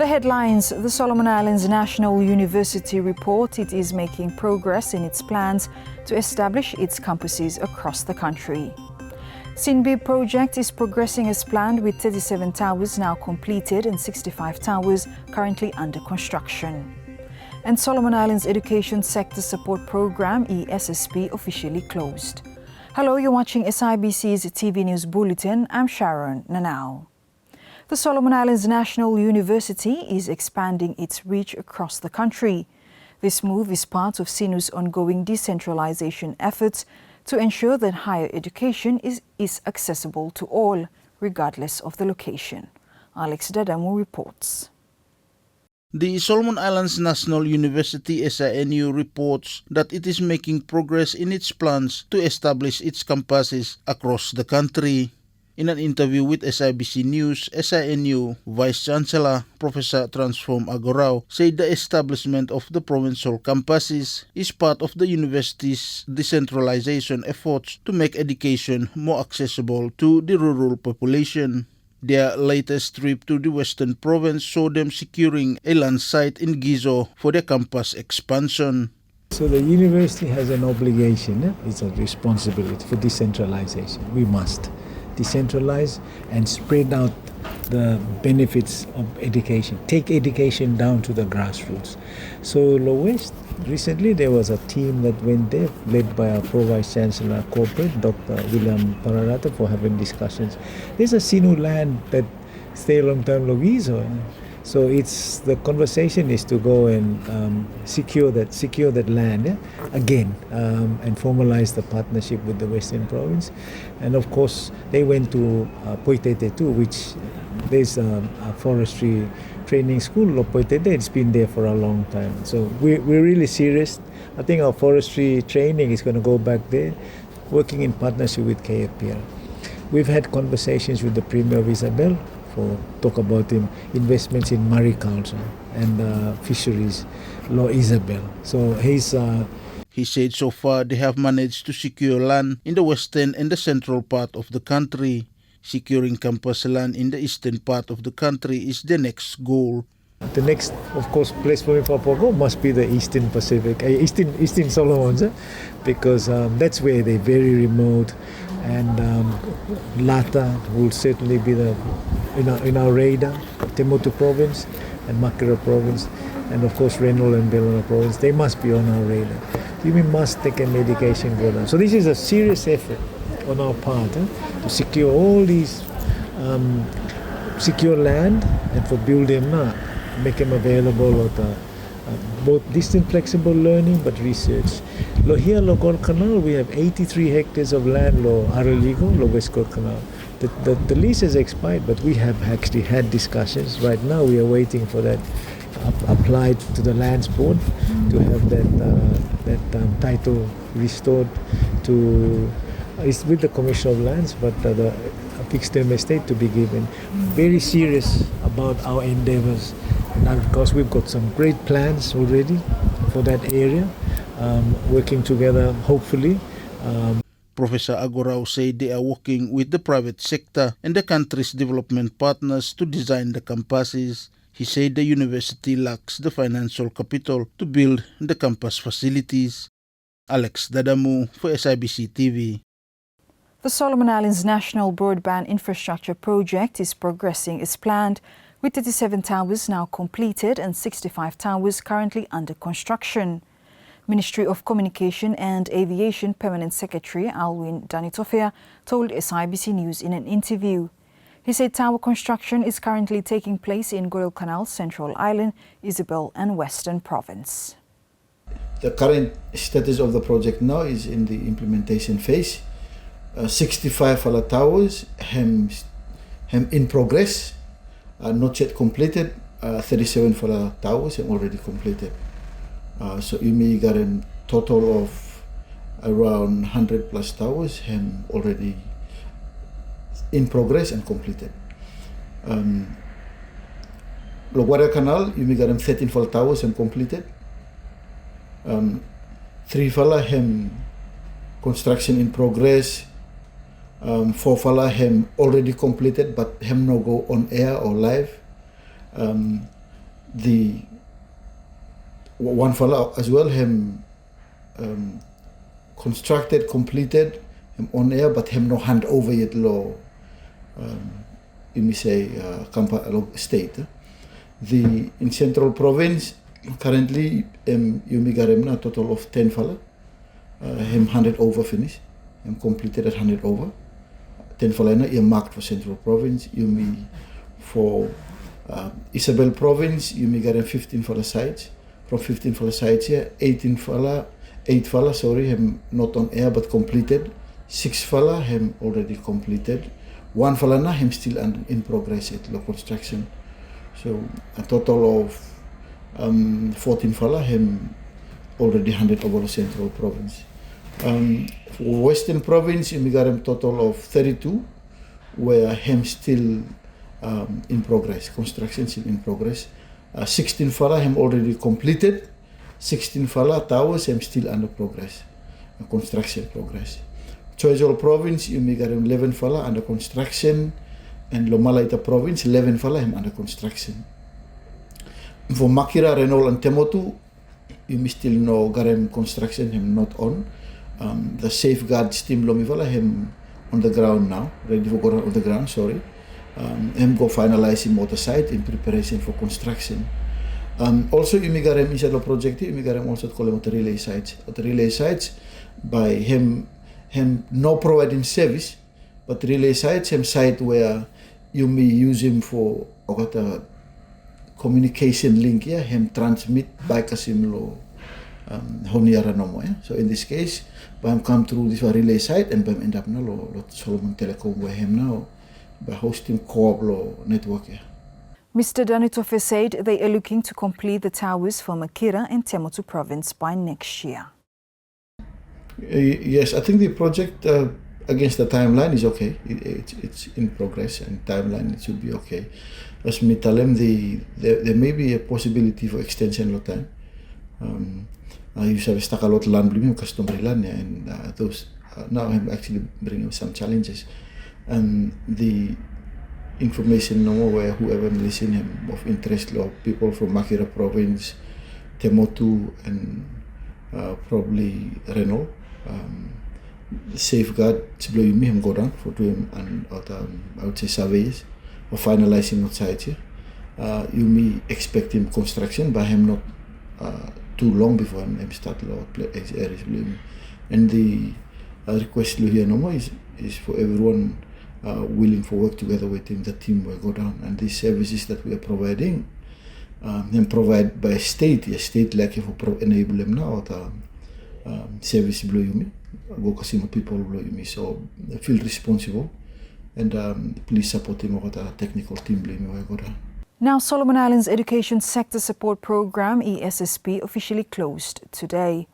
The headlines: the Solomon Islands National University report it is making progress in its plans to establish its campuses across the country. SIBC project is progressing as planned, with 37 towers now completed and 65 towers currently under construction. And Solomon Islands Education Sector Support Program (ESSP) officially closed. Hello, you're watching SIBC's TV News Bulletin. I'm Sharon Nanau. The Solomon Islands National University is expanding its reach across the country. This move is part of SINU's ongoing decentralization efforts to ensure that higher education is accessible to all, regardless of the location. Alex Dadamu reports. The Solomon Islands National University (SINU) reports that it is making progress in its plans to establish its campuses across the country. In an interview with SIBC News, SINU Vice-Chancellor Professor Transform Agorao said the establishment of the Provincial campuses is part of the university's decentralization efforts to make education more accessible to the rural population. Their latest trip to the Western Province saw them securing a land site in Gizo for their campus expansion. So the university has an obligation, it's a responsibility for decentralization. We must decentralize and spread out the benefits of education, take education down to the grassroots. So West, recently there was a team that went there led by our Vice-Chancellor Corporate, Dr. William Pararata, for having discussions. There's a SINU land that stay a long time Logizo. So it's the conversation is to go and secure that land again and formalize the partnership with the Western Province. And of course, they went to Poitete too, which there's a forestry training school of Poitete. It's been there for a long time. So we're really serious. I think our forestry training is going to go back there, working in partnership with KFPL. We've had conversations with the Premier of Isabel for talk about investments in mariculture and fisheries, Law Isabel. So he said so far they have managed to secure land in the western and the central part of the country. Securing campus land in the eastern part of the country is the next goal. The next, of course, place for me for Pogo must be the Eastern Pacific, Eastern Solomons, because that's where they're very remote, and Lata will certainly be in our radar. Temotu Province and Makira Province, and of course Renal and Belona Province, they must be on our radar. We must take a medication go down. So this is a serious effort on our part to secure all these secure land and for build them now. Make them available at both distant flexible learning but research. Here, Logor Canal, we have 83 hectares of land, Araligo, West Coast Canal. The lease has expired, but we have actually had discussions. Right now, we are waiting for that applied to the Lands Board to have that title restored to. It's with the Commission of Lands, but the fixed term estate to be given. Very serious about our endeavors. Now, because we've got some great plans already for that area, working together, hopefully. Professor Agorao said they are working with the private sector and the country's development partners to design the campuses. He said the university lacks the financial capital to build the campus facilities. Alex Dadamu for SIBC TV. The Solomon Islands National Broadband Infrastructure Project is progressing as planned, with 37 towers now completed and 65 towers currently under construction. Ministry of Communication and Aviation Permanent Secretary Alwin Danitofea told SIBC News in an interview. He said tower construction is currently taking place in Guadalcanal, Central Island, Isabel and Western Province. The current status of the project now is in the implementation phase. 65 Fala towers in progress, not yet completed. 37 Fala towers are already completed. So you may get a total of around 100 plus towers already in progress and completed. Loguara Canal, you may get 13 Fala towers and completed. 3 Fala construction in progress. 4 Fala already completed but no go on air or live. the one fella as well him constructed, completed, him on air, but him no hand over yet law. You may say state. The in Central Province currently you may get him a total of 10 fella. Him handed over finish. Him completed at handed over. 10 fella na earmarked for Central Province. You may for Isabel Province you may get him 15 fella sites. From 15 fella sites here, 8 fella, him not on air but completed. 6 fella him already completed. 1 fella na him still in progress at the construction. So a total of 14 fella him already handed over to Central Province. For Western Province, we got a total of 32, where him still in progress, construction still in progress. 16 fella him already completed. 16 fella towers him still under progress, construction progress. Choiseul Province, you may got 11 fella under construction, and Lomalaita Province, 11 fella him under construction. For Makira, Renol, and Temotu, you may still know Garem construction him not on. The safeguard steam Lomivala him on the ground now, ready for go on the ground, sorry. Him go finalize in motor site in preparation for construction. Also, you may Garem inside the project, you may Garem also call him at the relay sites. At the relay sites, by him no providing service, but relay sites, him site where you may use him for communication link, yeah, him transmit by Kasimlo Honiara no. So in this case, by him come through this relay site and by him end up now Solomon Telecom where him now by hosting co-op network. Yeah. Mr. Danitofe said they are looking to complete the towers for Makira and Temotu Province by next year. Yes, I think the project against the timeline is okay. It's in progress and timeline it should be okay. As me tell them, there may be a possibility for extension of time. You have stuck a lot of land blooming customary land, and those now I'm actually bringing some challenges. And the information no more where whoever listen him of interest of people from Makira Province, Temotu, and probably Reno. Safeguard blow him go down for doing and I would say surveys or finalizing outside here. You may expect him construction by him not too long before him start areas. And the request here no more is for everyone willing for work together with him. The team will go down, and these services that we are providing, and provide by state like for enable them now service below you go casino people below you so feel responsible and please support him with a technical team below me go down. Now, Solomon Islands Education Sector Support Program ESSP officially closed today.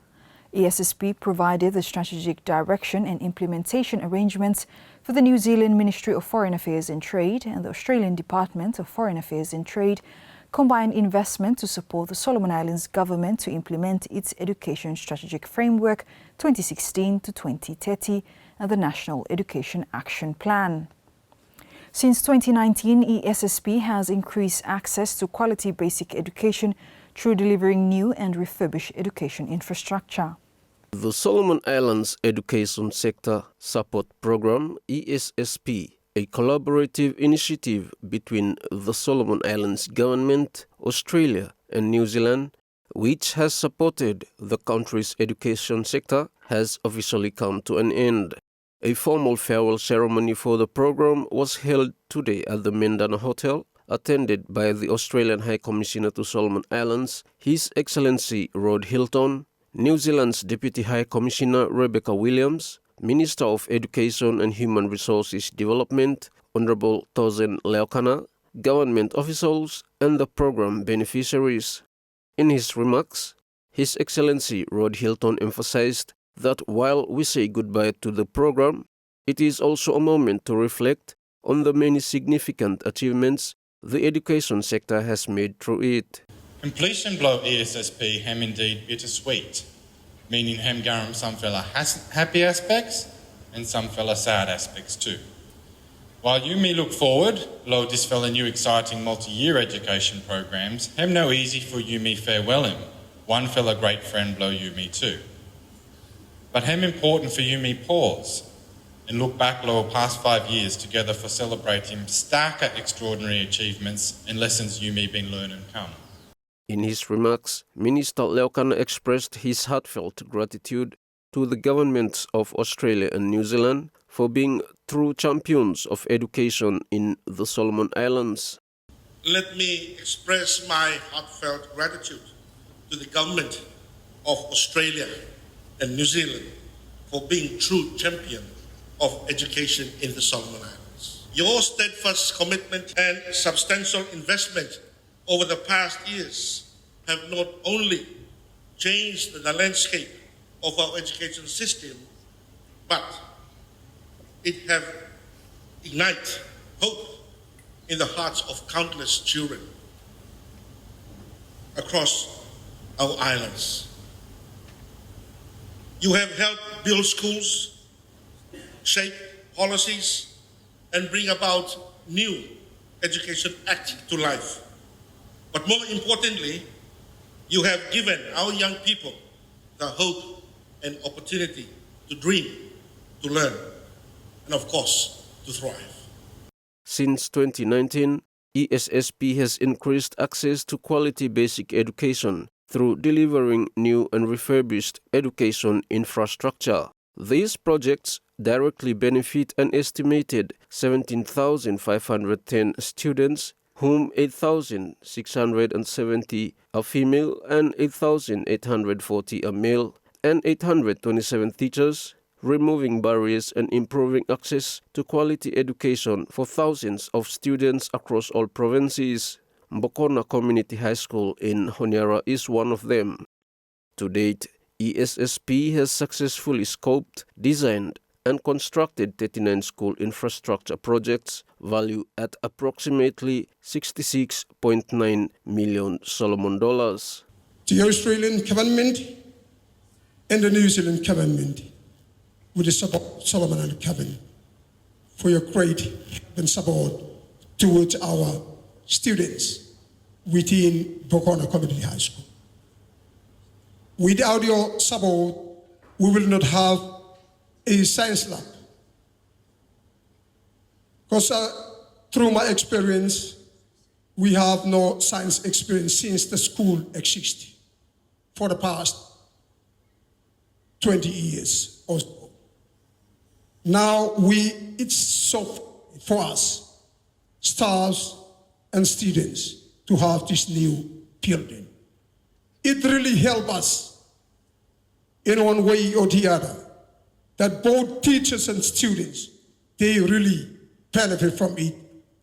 ESSP provided the strategic direction and implementation arrangements for the New Zealand Ministry of Foreign Affairs and Trade and the Australian Department of Foreign Affairs and Trade combined investment to support the Solomon Islands government to implement its Education Strategic Framework 2016 to 2030 and the National Education Action Plan. Since 2019, ESSP has increased access to quality basic education through delivering new and refurbished education infrastructure. The Solomon Islands Education Sector Support Program, ESSP, a collaborative initiative between the Solomon Islands Government, Australia and New Zealand, which has supported the country's education sector, has officially come to an end. A formal farewell ceremony for the program was held today at the Mendana Hotel, attended by the Australian High Commissioner to Solomon Islands, His Excellency Rod Hilton, New Zealand's Deputy High Commissioner Rebecca Williams, Minister of Education and Human Resources Development, Honorable Tozen Leokana, government officials, and the program beneficiaries. In his remarks, His Excellency Rod Hilton emphasized that while we say goodbye to the program, it is also a moment to reflect on the many significant achievements the education sector has made through it. Completion blow ESSP ham indeed bittersweet, meaning ham garum some fella happy aspects and some fella sad aspects too. While you may look forward, lo this fella new exciting multi-year education programs, hem no easy for you me farewell him. One fella great friend blow you me too. But hem important for you me pause and look back lo past 5 years together for celebrating starker extraordinary achievements and lessons you me been learn and come. In his remarks, Minister Leokan expressed his heartfelt gratitude to the governments of Australia and New Zealand for being true champions of education in the Solomon Islands. Let me express my heartfelt gratitude to the government of Australia and New Zealand for being true champion of education in the Solomon Islands. Your steadfast commitment and substantial investment over the past years have not only changed the landscape of our education system, but it have ignited hope in the hearts of countless children across our islands. You have helped build schools, shape policies, and bring about new Education Act to life. But more importantly, you have given our young people the hope and opportunity to dream, to learn, and of course, to thrive. Since 2019, ESSP has increased access to quality basic education through delivering new and refurbished education infrastructure. These projects directly benefit an estimated 17,510 students, whom 8,670 are female and 8,840 are male, and 827 teachers, removing barriers and improving access to quality education for thousands of students across all provinces. Bokona Community High School in Honiara is one of them. To date, ESSP has successfully scoped, designed, and constructed 39 school infrastructure projects valued at approximately $66.9 million Solomon dollars. The Australian government and the New Zealand government, with the support of Solomon and Kevin, for your great help and support towards our students within Bokona Community High School. Without your support, we will not have a science lab. Because through my experience, we have no science experience since the school existed for the past 20 years or so. Now it's so for us, staffs and students, to have this new building. It really helped us in one way or the other, that both teachers and students, they really benefit from it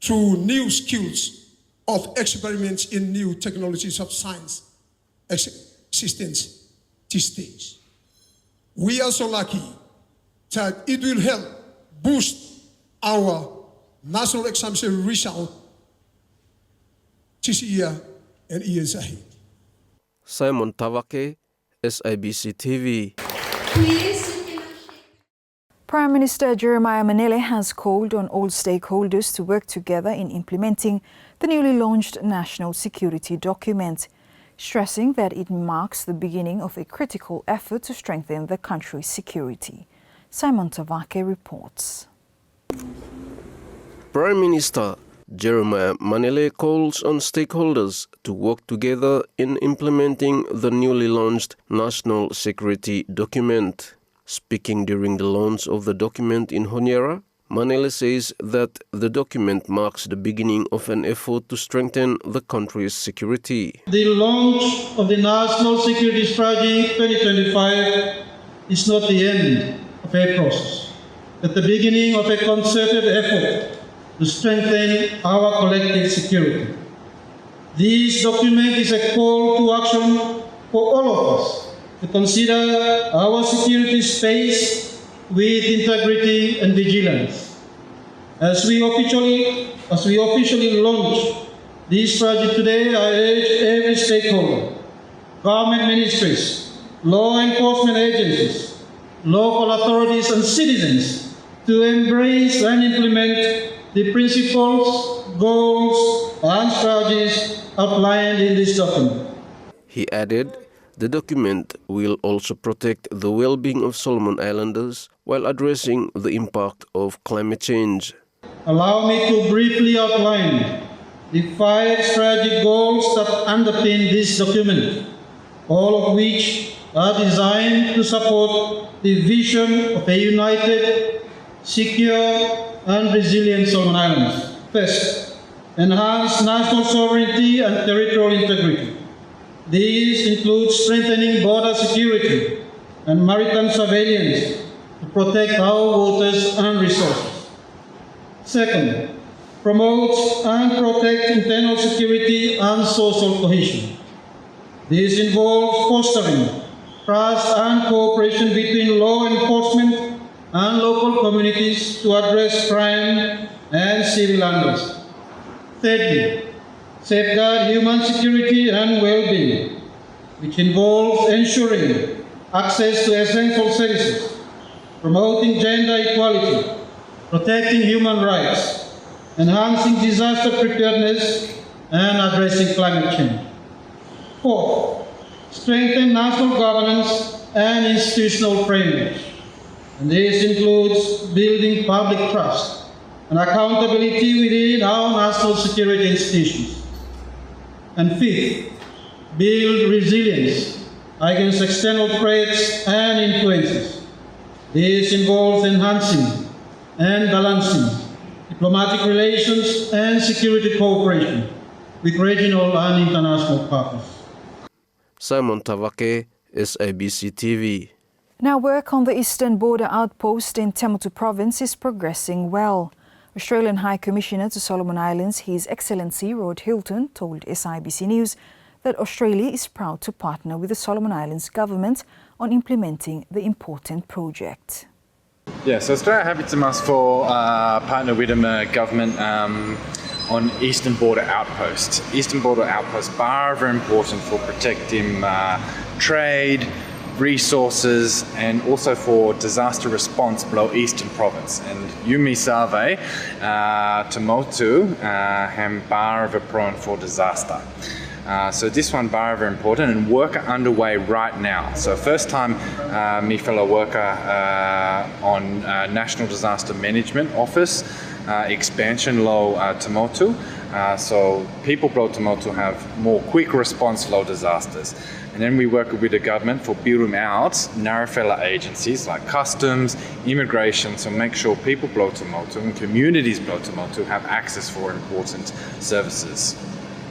through new skills of experiments in new technologies of science existence these days. We are so lucky that it will help boost our national examination result this year and years ahead. Simon Tavake, SIBC TV. Prime Minister Jeremiah Manele has called on all stakeholders to work together in implementing the newly launched national security document, stressing that it marks the beginning of a critical effort to strengthen the country's security. Simon Tavake reports. Prime Minister Jeremiah Manele calls on stakeholders to work together in implementing the newly launched national security document. Speaking during the launch of the document in Honiara, Manele says that the document marks the beginning of an effort to strengthen the country's security. The launch of the National Security Strategy 2025 is not the end of a process, but the beginning of a concerted effort to strengthen our collective security. This document is a call to action for all of us to consider our security space with integrity and vigilance. As we officially launch this project today, I urge every stakeholder, government ministries, law enforcement agencies, local authorities and citizens to embrace and implement the principles, goals, and strategies outlined in this document. He added, the document will also protect the well-being of Solomon Islanders while addressing the impact of climate change. Allow me to briefly outline the 5 strategic goals that underpin this document, all of which are designed to support the vision of a united, secure, and resilient Solomon Islands. First, enhance national sovereignty and territorial integrity. These include strengthening border security and maritime surveillance to protect our waters and resources. Second, promote and protect internal security and social cohesion. This involves fostering trust and cooperation between law enforcement and local communities to address crime and civil unrest. Thirdly, safeguard human security and well-being, which involves ensuring access to essential services, promoting gender equality, protecting human rights, enhancing disaster preparedness, and addressing climate change. Fourth, strengthen national governance and institutional frameworks. And this includes building public trust and accountability within our national security institutions. And fifth, build resilience against external threats and influences. This involves enhancing and balancing diplomatic relations and security cooperation with regional and international partners. Simon Tavake, SIBC TV. Now, work on the eastern border outpost in Temutu province is progressing well. Australian High Commissioner to Solomon Islands, His Excellency Rod Hilton, told SIBC News that Australia is proud to partner with the Solomon Islands government on implementing the important project. So Australia happy to us for partner with the government on eastern border outpost. Eastern border outposts are very important for protecting trade, resources, and also for disaster response below eastern province. And Yumi Save, Tomotu, ham bar prone for disaster. So this one very important, and work underway right now. So first time me fellow worker on National Disaster Management Office expansion low Tomotu. So people below Tomotu have more quick response low disasters. And then we work with the government for building out Narafella agencies like customs, immigration, so make sure people below Tomotu and communities below Tomotu have access for important services.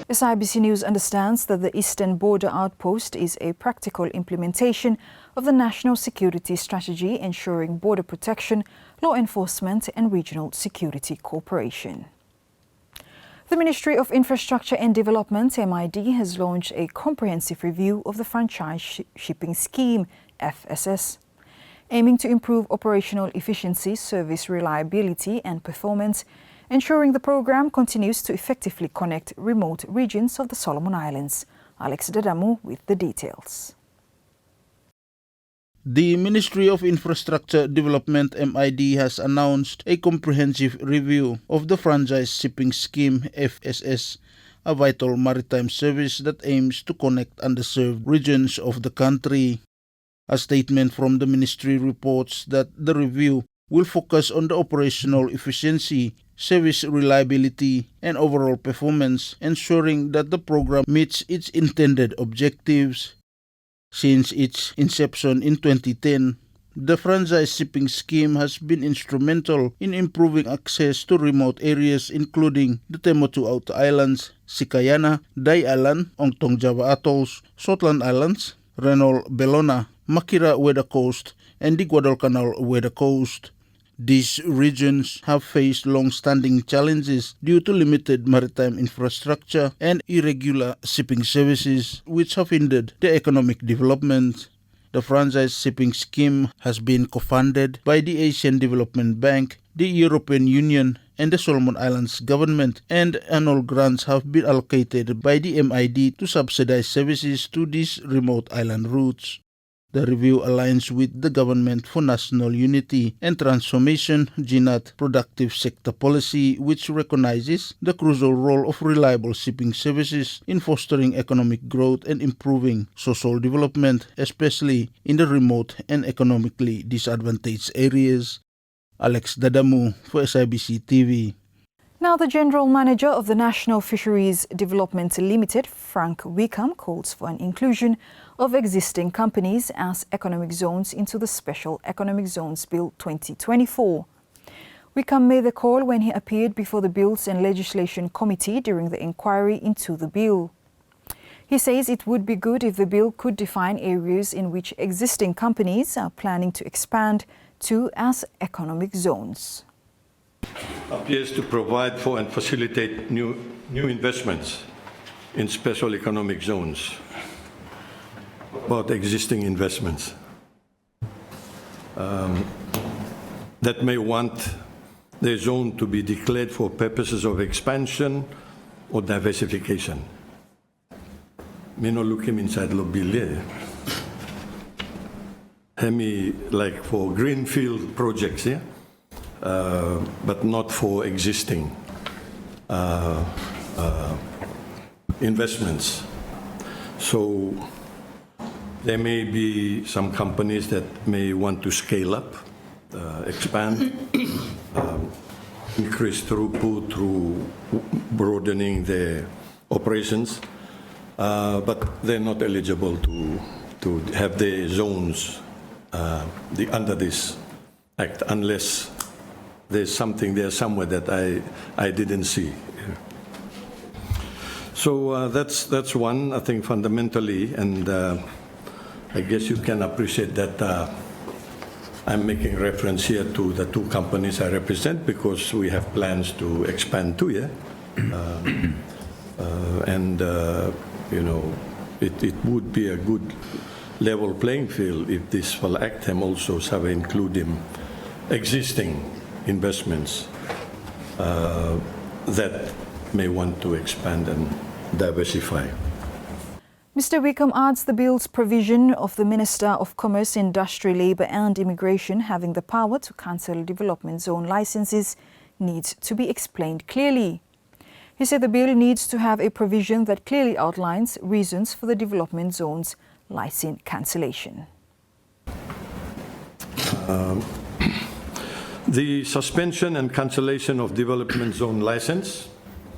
SIBC News understands that the Eastern Border Outpost is a practical implementation of the National Security Strategy ensuring border protection, law enforcement and regional security cooperation. The Ministry of Infrastructure and Development, MID, has launched a comprehensive review of the Franchise Shipping Scheme, FSS, aiming to improve operational efficiency, service reliability and performance, ensuring the program continues to effectively connect remote regions of the Solomon Islands. Alex Dadamu with the details. The Ministry of Infrastructure Development MID has announced a comprehensive review of the Franchise Shipping Scheme FSS, a vital maritime service that aims to connect underserved regions of the country. A statement from the ministry reports that the review will focus on the operational efficiency, service reliability, and overall performance, ensuring that the program meets its intended objectives. Since its inception in 2010, the Franchise Shipping Scheme has been instrumental in improving access to remote areas including the Temutu Outer Islands, Sikayana, Day Island, Ongtong Java Atolls, Shortland Islands, Renol Bellona, Makira Weather Coast, and the Guadalcanal Weather Coast. These regions have faced long-standing challenges due to limited maritime infrastructure and irregular shipping services, which have hindered their economic development. The Franchise Shipping Scheme has been co-funded by the Asian Development Bank, the European Union, and the Solomon Islands government, and annual grants have been allocated by the MID to subsidize services to these remote island routes. The review aligns with the Government for National Unity and Transformation (GNAT) productive sector policy, which recognizes the crucial role of reliable shipping services in fostering economic growth and improving social development, especially in the remote and economically disadvantaged areas. Alex Dadamu for SIBC TV. Now, the General Manager of the National Fisheries Development Limited, Frank Wickham, calls for an inclusion of existing companies as economic zones into the Special Economic Zones Bill 2024. Wickham made the call when he appeared before the Bills and Legislation Committee during the inquiry into the bill. He says it would be good if the bill could define areas in which existing companies are planning to expand to as economic zones. Appears to provide for and facilitate new investments in special economic zones about existing investments that may want their zone to be declared for purposes of expansion or diversification. May not look him inside the bill. Hemi like for greenfield projects, yeah. But not for existing investments. So there may be some companies that may want to scale up, expand, increase throughput through broadening their operations, but they're not eligible to have their zones under this act unless there's something there somewhere that I didn't see. So that's one, I think, fundamentally, and I guess you can appreciate that I'm making reference here to the two companies I represent because we have plans to expand too, yeah? And, you know, it would be a good level playing field if this will act him also have including existing investments that may want to expand and diversify. Mr. Wickham adds the bill's provision of the Minister of Commerce, Industry, Labour and Immigration having the power to cancel development zone licenses needs to be explained clearly. He said the bill needs to have a provision that clearly outlines reasons for the development zone's license cancellation. The suspension and cancellation of development zone license,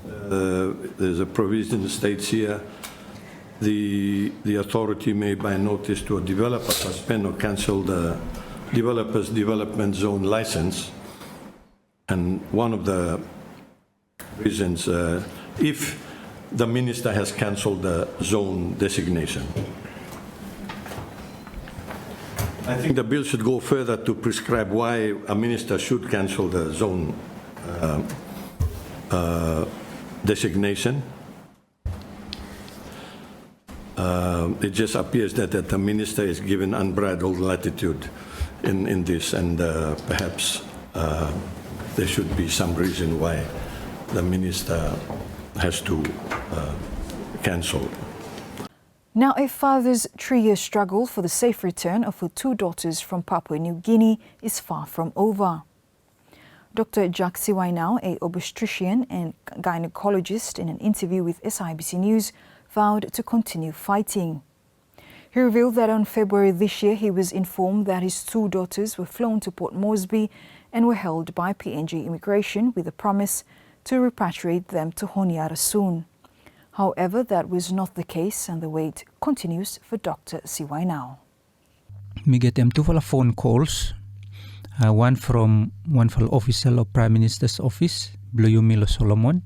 there's a provision that states here, the authority may by notice to a developer suspend or cancel the developer's development zone license. And one of the reasons, if the minister has cancelled the zone designation. I think the bill should go further to prescribe why a minister should cancel the zone designation. It just appears that the minister is given unbridled latitude in this, and perhaps there should be some reason why the minister has to cancel. Now, a father's 3-year struggle for the safe return of her 2 daughters from Papua New Guinea is far from over. Dr. Jack Siwainau, an obstetrician and gynecologist, in an interview with SIBC News, vowed to continue fighting. He revealed that on February this year, he was informed that his 2 daughters were flown to Port Moresby and were held by PNG Immigration with a promise to repatriate them to Honiara soon. However, that was not the case, and the wait continues for Dr. Siwainau. We get them 2 phone calls. One from official of Prime Minister's office, Bluyumilo Solomon,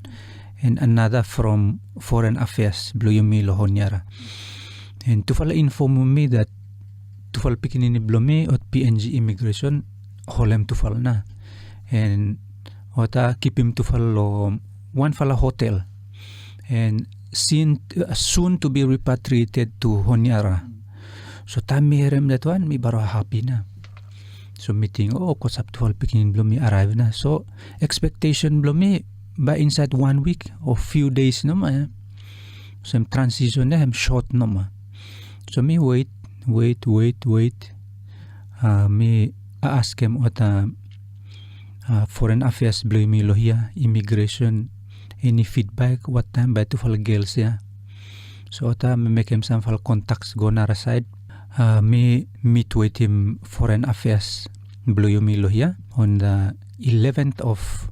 and another from Foreign Affairs, Bluyumilo Honiara. And 2 inform me that 2 pikinini Blume at PNG Immigration, holem 2 na. And ota keep him 2 one hotel. And soon to be repatriated to Honiara. So tamiherem that one, mi baro happy na. So meeting, kusap 12 picking Blumi arrive na. So expectation Blumi by inside 1 week or few days naman. So transition na, short naman. So me wait Wait. Me ask him what foreign affairs blow me lo here, immigration, any feedback, what time by to fall girls yeah. So me make him some contacts go Honiara side. Me meet with him foreign affairs blow me lo here on the 11th of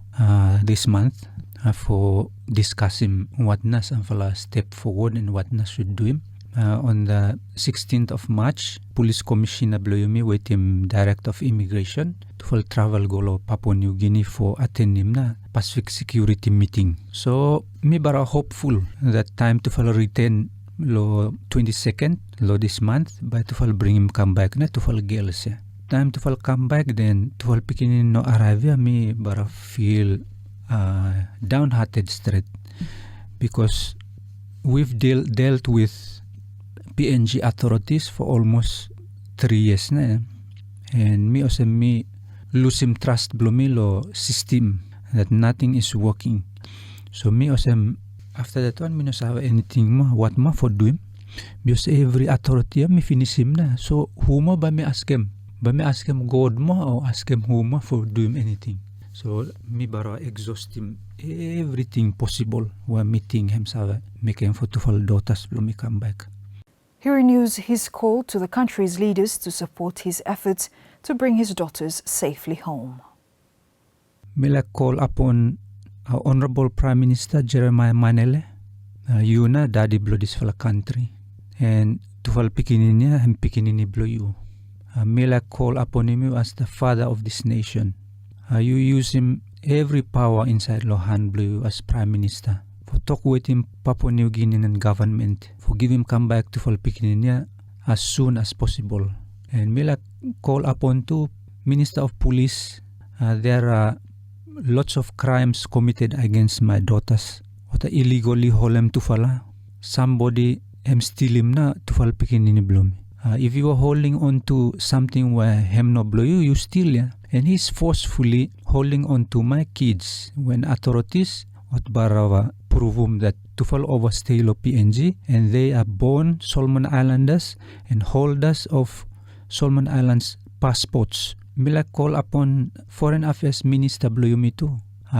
this month for discussing what na some step forward and what na should do him. On the 16th of March, Police Commissioner blew me with him Director of Immigration to full travel go Papua New Guinea for attend him na Pacific Security meeting. So me bara hopeful that time to full return lo 22nd lo this month by to full bring him come back na to full girls yeah. Time to full come back then to full picking no arrive yeah, me bara feel downhearted straight because we've dealt with PNG authorities for almost 3 years na and me also me lose him trust below me lo system that nothing is working. So me also after that one me no have anything ma what ma for do him because every authority me finish him na. So who ma ba me ask him God ma or ask him who ma for do him anything. So me bara exhaust him everything possible when meeting him sa make him for to fall daughters below me come back. He renews his call to the country's leaders to support his efforts to bring his daughters safely home. Mila call upon our Honorable Prime Minister Jeremiah Manele, you na daddy blow this for the country, and to fall pikinin niya and pikinin blow you. Mila call upon him as the father of this nation. You use him every power inside Lohan blow you as Prime Minister. For talk with him Papua New Guinean government for give him come back to Falpikininia as soon as possible. And Mila call upon to Minister of Police. There are lots of crimes committed against my daughters. What illegally hold them to fala. Somebody steal him na to Falpikinini blow. If you are holding on to something where him no blow you steal ya. And he's forcefully holding on to my kids when authorities what barawa prove that to fall overstay lo PNG and they are born Solomon Islanders and holders of Solomon Islands passports. Mila call upon Foreign Affairs Minister blow me too.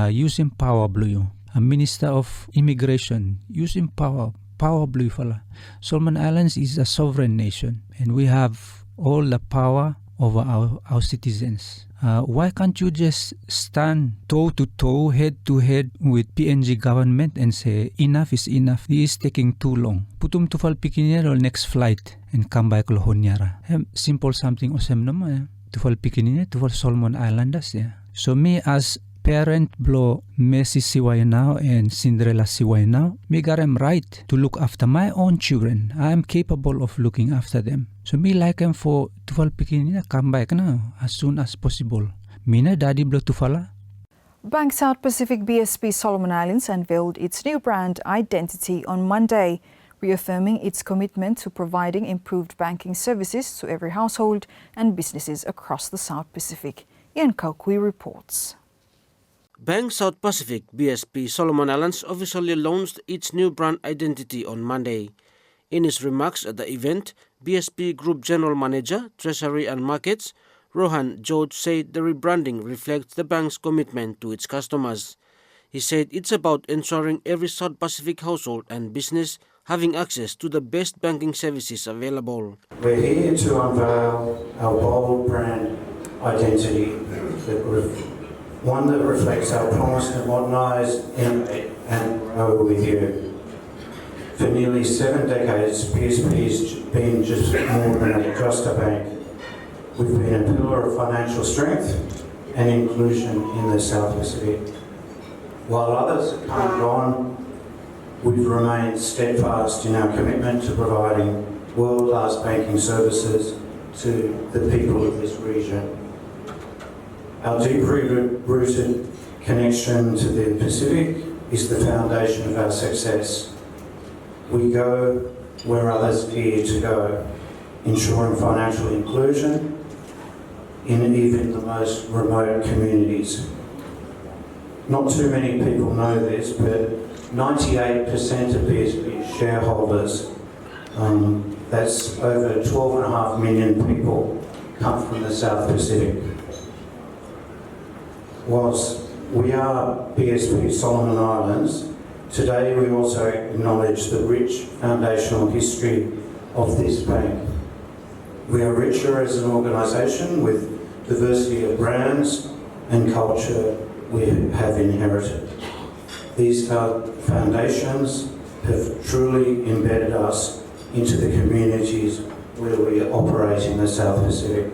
Using power blow you. A Minister of Immigration using power blow fala. Solomon Islands is a sovereign nation and we have all the power over our citizens. Why can't you just stand toe to toe, head to head with PNG government and say enough is enough? This is taking too long. Putum to fall Pikinero next flight and come back to Honiara. Simple something osem naman. To fall Pikinero to fall Solomon Islanders. Yeah. So me as parent blow Messi Siway now and Cinderella Siway now, me got them right to look after my own children. I am capable of looking after them. So me like them for to fall picking come back now as soon as possible. Mina daddy blow to fala. Bank South Pacific BSP Solomon Islands unveiled its new brand identity on Monday, reaffirming its commitment to providing improved banking services to every household and businesses across the South Pacific. Ian Kaukui reports. Bank South Pacific BSP Solomon Islands officially launched its new brand identity on Monday. In his remarks at the event, BSP Group General Manager, Treasury and Markets, Rohan George said the rebranding reflects the bank's commitment to its customers. He said it's about ensuring every South Pacific household and business having access to the best banking services available. We're here to unveil our bold brand identity, one that reflects our promise to modernise, innovate and grow with you. For nearly 7 decades, BSP's been just more than just a bank. We've been a pillar of financial strength and inclusion in the South Pacific. While others have come and gone, we've remained steadfast in our commitment to providing world-class banking services to the people of this region. Our deep-rooted connection to the Pacific is the foundation of our success. We go where others fear to go, ensuring financial inclusion in even the most remote communities. Not too many people know this, but 98% of BSP shareholders That's over 12.5 million people come from the South Pacific. Whilst we are BSP Solomon Islands, today we also acknowledge the rich foundational history of this bank. We are richer as an organisation with diversity of brands and culture we have inherited. These foundations have truly embedded us into the communities where we operate in the South Pacific.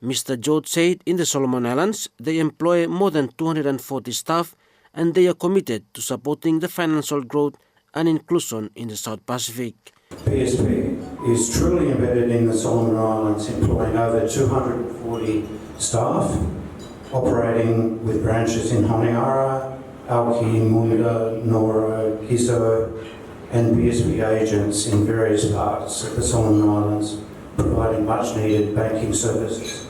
Mr. George said in the Solomon Islands they employ more than 240 staff and they are committed to supporting the financial growth and inclusion in the South Pacific. PSP is truly embedded in the Solomon Islands, employing over 240 staff, operating with branches in Honiara, Alki, Munda, Nora, Kiso, and BSP agents in various parts of the Solomon Islands, providing much needed banking services.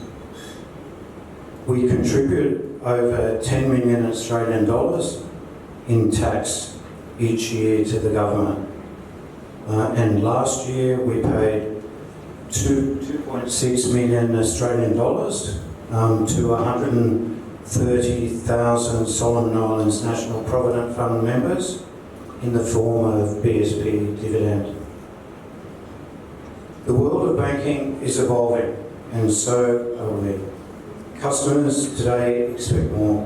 We contribute over 10 million Australian dollars in tax each year to the government. And last year we paid 2.6 million Australian dollars to 130,000 Solomon Islands National Provident Fund members in the form of BSP dividend. The world of banking is evolving, and so are we. Customers today expect more.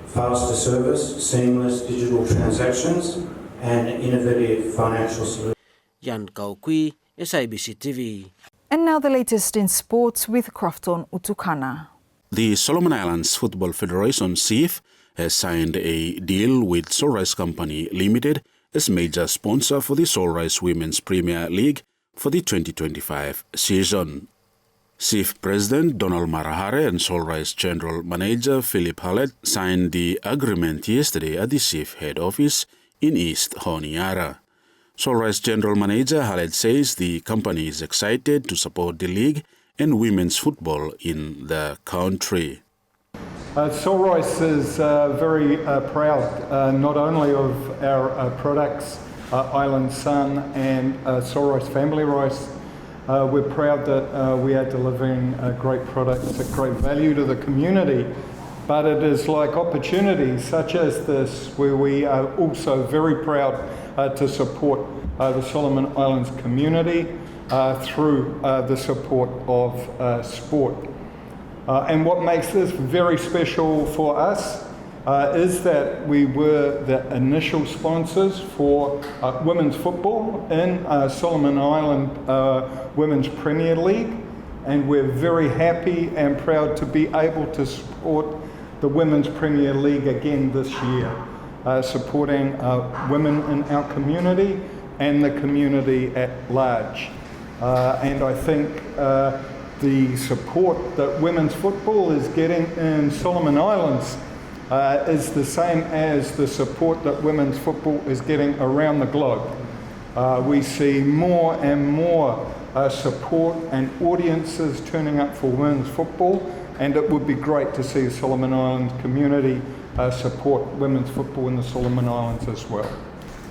Faster service, seamless digital transactions, and innovative financial solutions. Yan Kaukui, SIBC TV. And now the latest in sports with Crofton Utukana. The Solomon Islands Football Federation, SIF, has signed a deal with Solrise Company Limited as major sponsor for the Solrise Women's Premier League for the 2025 season. SIF President Donald Marahare and Solrise General Manager Philip Hallett signed the agreement yesterday at the SIF head office in East Honiara. Solrise General Manager Hallett says the company is excited to support the league and women's football in the country. Solrise is very proud not only of our products, Island Sun and Solrise Family Rice. We're proud that we are delivering great products at great value to the community, but it is like opportunities such as this where we are also very proud to support the Solomon Islands community through the support of sport. And what makes this very special for us is that we were the initial sponsors for women's football in Solomon Island Women's Premier League, and we're very happy and proud to be able to support the Women's Premier League again this year, supporting women in our community and the community at large. And I think the support that women's football is getting in Solomon Islands is the same as the support that women's football is getting around the globe. We see more and more support and audiences turning up for women's football, and it would be great to see the Solomon Islands community support women's football in the Solomon Islands as well.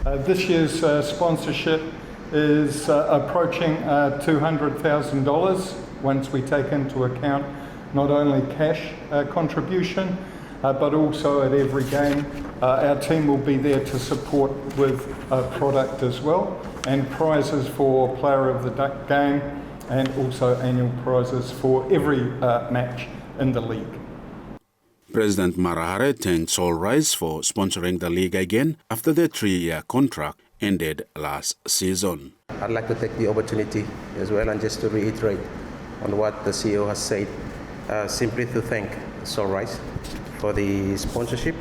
This year's sponsorship is approaching $200,000 once we take into account not only cash contribution, but also at every game our team will be there to support with product as well, and prizes for player of the game, and also annual prizes for every match in the league. President Marahare thanked Solrise for sponsoring the league again after their 3-year contract ended last season. I'd like to take the opportunity as well and just to reiterate on what the CEO has said, simply to thank Solrise for the sponsorship.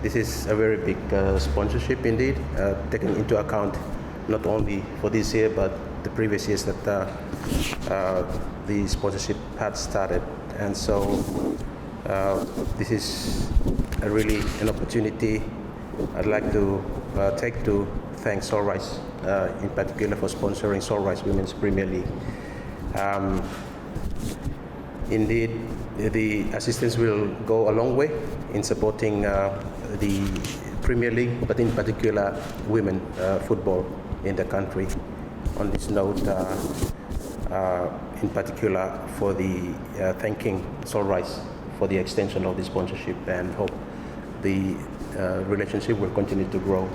This is a very big sponsorship indeed, taking into account not only for this year but the previous years that the sponsorship had started. And so this is really an opportunity I'd like to take to thank Solrise in particular for sponsoring Solrise Women's Premier League. Indeed, the assistance will go a long way in supporting the Premier League, but in particular women football. in the country. On this note, in particular for the thanking Solrise for the extension of the sponsorship, and hope the relationship will continue to grow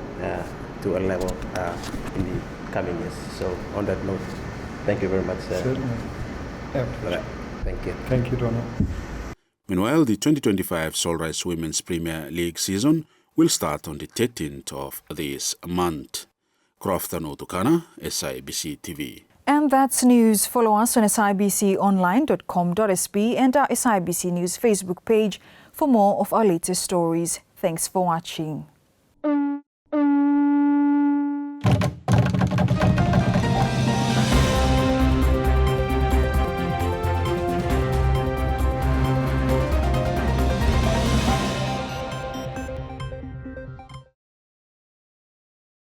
to a level in the coming years. So on that note, thank you very much. Certainly. Thank you. Thank you, Donald. Meanwhile, the 2025 Solrise Women's Premier League season will start on the 13th of this month. Crofton Otukana, SIBC TV. And that's news. Follow us on sibconline.com.sb and our SIBC News Facebook page for more of our latest stories. Thanks for watching.